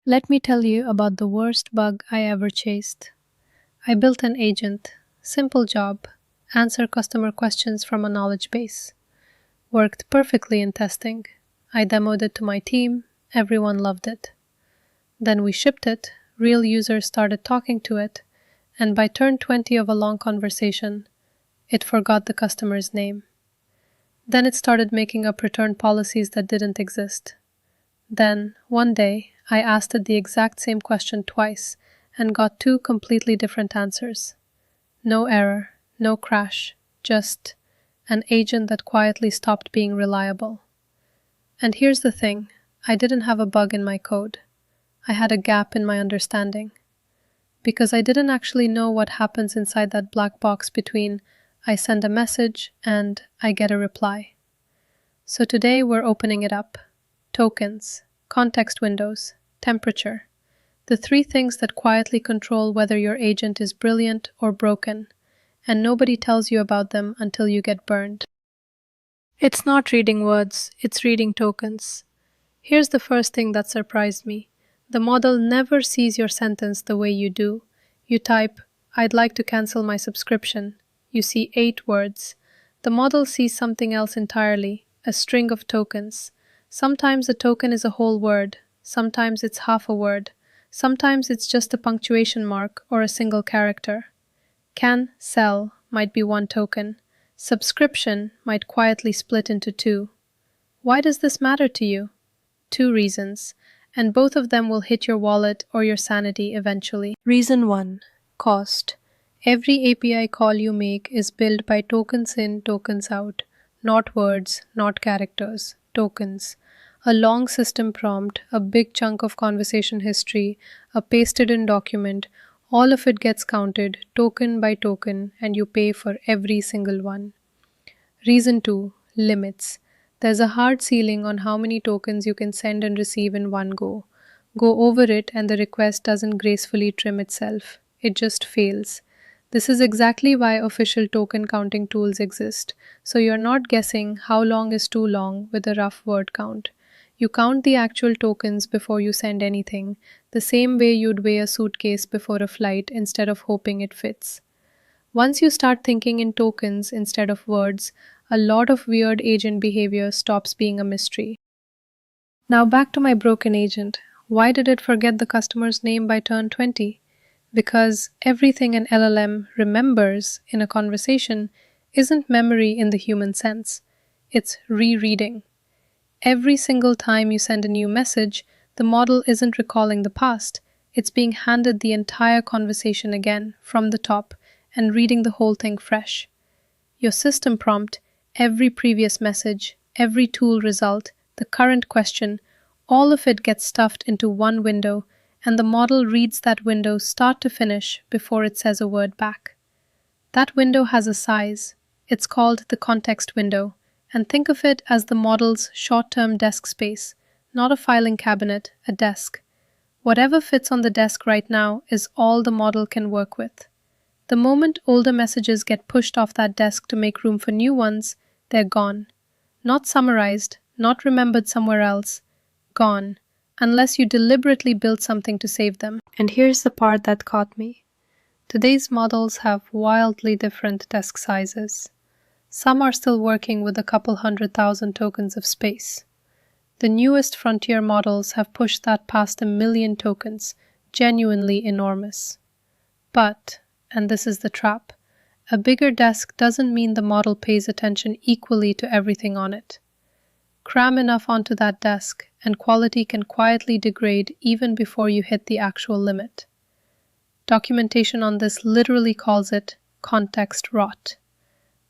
Let me tell you about the worst bug I ever chased. I built an agent, simple job, answer customer questions from a knowledge base. Worked perfectly in testing. I demoed it to my team, everyone loved it. Then we shipped it, real users started talking to it, and by turn 20 of a long conversation, it forgot the customer's name. Then it started making up return policies that didn't exist. Then, one day, I asked it the exact same question twice and got two completely different answers. No error, no crash, just an agent that quietly stopped being reliable. And here's the thing, I didn't have a bug in my code. I had a gap in my understanding. Because I didn't actually know what happens inside that black box between I send a message and I get a reply. So today we're opening it up. Tokens, context windows, temperature. The three things that quietly control whether your agent is brilliant or broken, and nobody tells you about them until you get burned. It's not reading words, it's reading tokens. Here's the first thing that surprised me. The model never sees your sentence the way you do. You type, "I'd like to cancel my subscription." You see 8 words. The model sees something else entirely, a string of tokens. Sometimes a token is a whole word, sometimes it's half a word, sometimes it's just a punctuation mark or a single character. Can sell might be one token. Subscription might quietly split into 2. Why does this matter to you? 2 reasons, and both of them will hit your wallet or your sanity eventually. Reason 1. Cost. Every API call you make is billed by tokens in, tokens out, not words, not characters, tokens. A long system prompt, a big chunk of conversation history, a pasted-in document, all of it gets counted token by token and you pay for every single one. Reason 2. Limits. There's a hard ceiling on how many tokens you can send and receive in one go. Go over it and the request doesn't gracefully trim itself. It just fails. This is exactly why official token counting tools exist, so you're not guessing how long is too long with a rough word count. You count the actual tokens before you send anything, the same way you'd weigh a suitcase before a flight instead of hoping it fits. Once you start thinking in tokens instead of words, a lot of weird agent behavior stops being a mystery. Now back to my broken agent. Why did it forget the customer's name by turn 20? Because everything an LLM remembers in a conversation isn't memory in the human sense. It's rereading. Every single time you send a new message, the model isn't recalling the past. It's being handed the entire conversation again from the top and reading the whole thing fresh. Your system prompt, every previous message, every tool result, the current question, all of it gets stuffed into one window, and the model reads that window start to finish before it says a word back. That window has a size. It's called the context window, and think of it as the model's short-term desk space, not a filing cabinet, a desk. Whatever fits on the desk right now is all the model can work with. The moment older messages get pushed off that desk to make room for new ones, they're gone. Not summarized, not remembered somewhere else. Gone. Unless you deliberately build something to save them. And here's the part that caught me. Today's models have wildly different desk sizes. Some are still working with a couple 100,000 tokens of space. The newest frontier models have pushed that past 1 million tokens, genuinely enormous. But, and this is the trap, a bigger desk doesn't mean the model pays attention equally to everything on it. Cram enough onto that desk, and quality can quietly degrade even before you hit the actual limit. Documentation on this literally calls it context rot.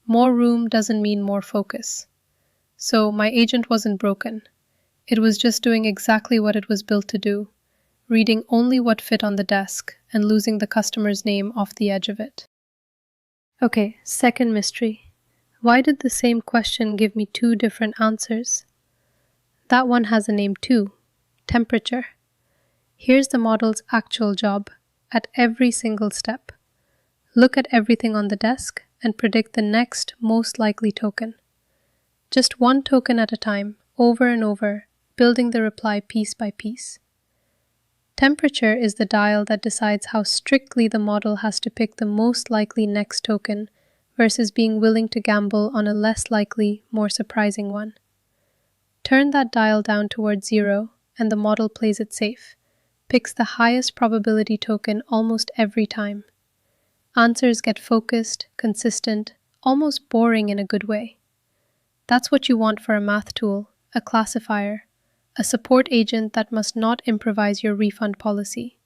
More room doesn't mean more focus. So my agent wasn't broken. It was just doing exactly what it was built to do, reading only what fit on the desk and losing the customer's name off the edge of it. Okay, second mystery. Why did the same question give me 2 different answers? That one has a name too, temperature. Here's the model's actual job, at every single step. Look at everything on the desk and predict the next most likely token. Just one token at a time, over and over, building the reply piece by piece. Temperature is the dial that decides how strictly the model has to pick the most likely next token versus being willing to gamble on a less likely, more surprising one. Turn that dial down towards 0 and the model plays it safe, picks the highest probability token almost every time. Answers get focused, consistent, almost boring in a good way. That's what you want for a math tool, a classifier, a support agent that must not improvise your refund policy.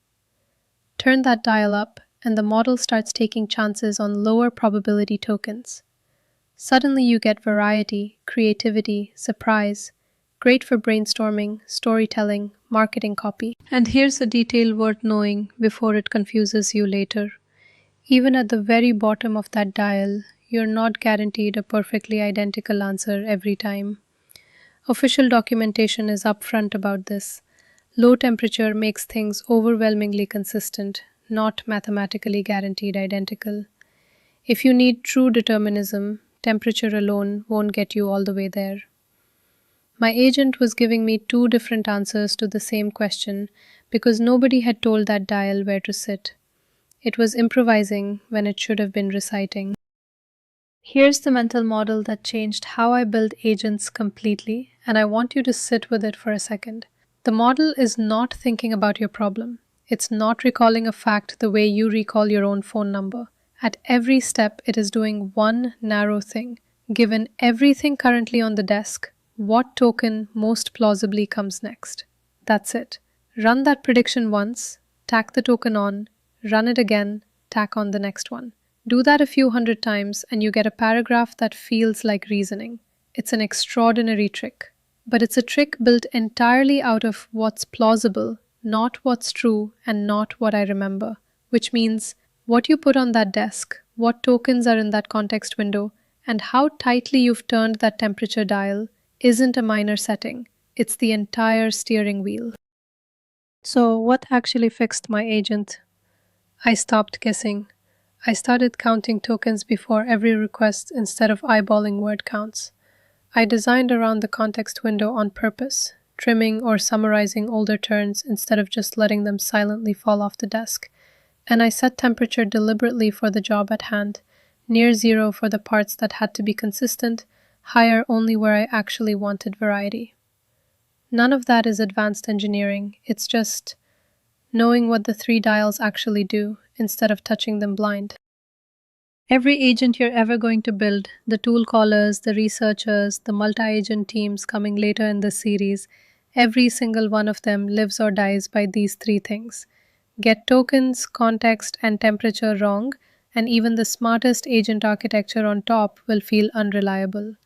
Turn that dial up, and the model starts taking chances on lower probability tokens. Suddenly you get variety, creativity, surprise, great for brainstorming, storytelling, marketing copy. And here's a detail worth knowing before it confuses you later. Even at the very bottom of that dial, you're not guaranteed a perfectly identical answer every time. Official documentation is upfront about this. Low temperature makes things overwhelmingly consistent, not mathematically guaranteed identical. If you need true determinism, temperature alone won't get you all the way there. My agent was giving me two different answers to the same question because nobody had told that dial where to sit. It was improvising when it should have been reciting. Here's the mental model that changed how I build agents completely, and I want you to sit with it for a second. The model is not thinking about your problem. It's not recalling a fact the way you recall your own phone number. At every step, it is doing one narrow thing. Given everything currently on the desk, what token most plausibly comes next? That's it. Run that prediction once, tack the token on, run it again, tack on the next one. Do that a few hundred times and you get a paragraph that feels like reasoning. It's an extraordinary trick. But it's a trick built entirely out of what's plausible, not what's true and not what I remember. Which means what you put on that desk, what tokens are in that context window, and how tightly you've turned that temperature dial isn't a minor setting. It's the entire steering wheel. So what actually fixed my agent? I stopped guessing. I started counting tokens before every request instead of eyeballing word counts. I designed around the context window on purpose, trimming or summarizing older turns instead of just letting them silently fall off the desk. And I set temperature deliberately for the job at hand, near 0 for the parts that had to be consistent, higher only where I actually wanted variety. None of that is advanced engineering, it's just knowing what the three dials actually do instead of touching them blind. Every agent you're ever going to build, the tool callers, the researchers, the multi-agent teams coming later in this series, every single one of them lives or dies by these three things. Get tokens, context, and temperature wrong, and even the smartest agent architecture on top will feel unreliable.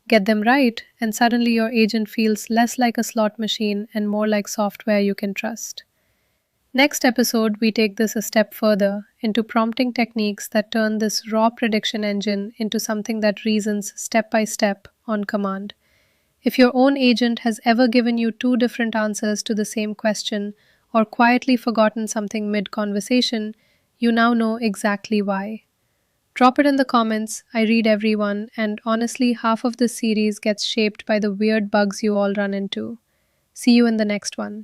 Get them right, and suddenly your agent feels less like a slot machine and more like software you can trust. Next episode, we take this a step further into prompting techniques that turn this raw prediction engine into something that reasons step by step on command. If your own agent has ever given you two different answers to the same question or quietly forgotten something mid-conversation, you now know exactly why. Drop it in the comments, I read everyone, and honestly, half of this series gets shaped by the weird bugs you all run into. See you in the next one.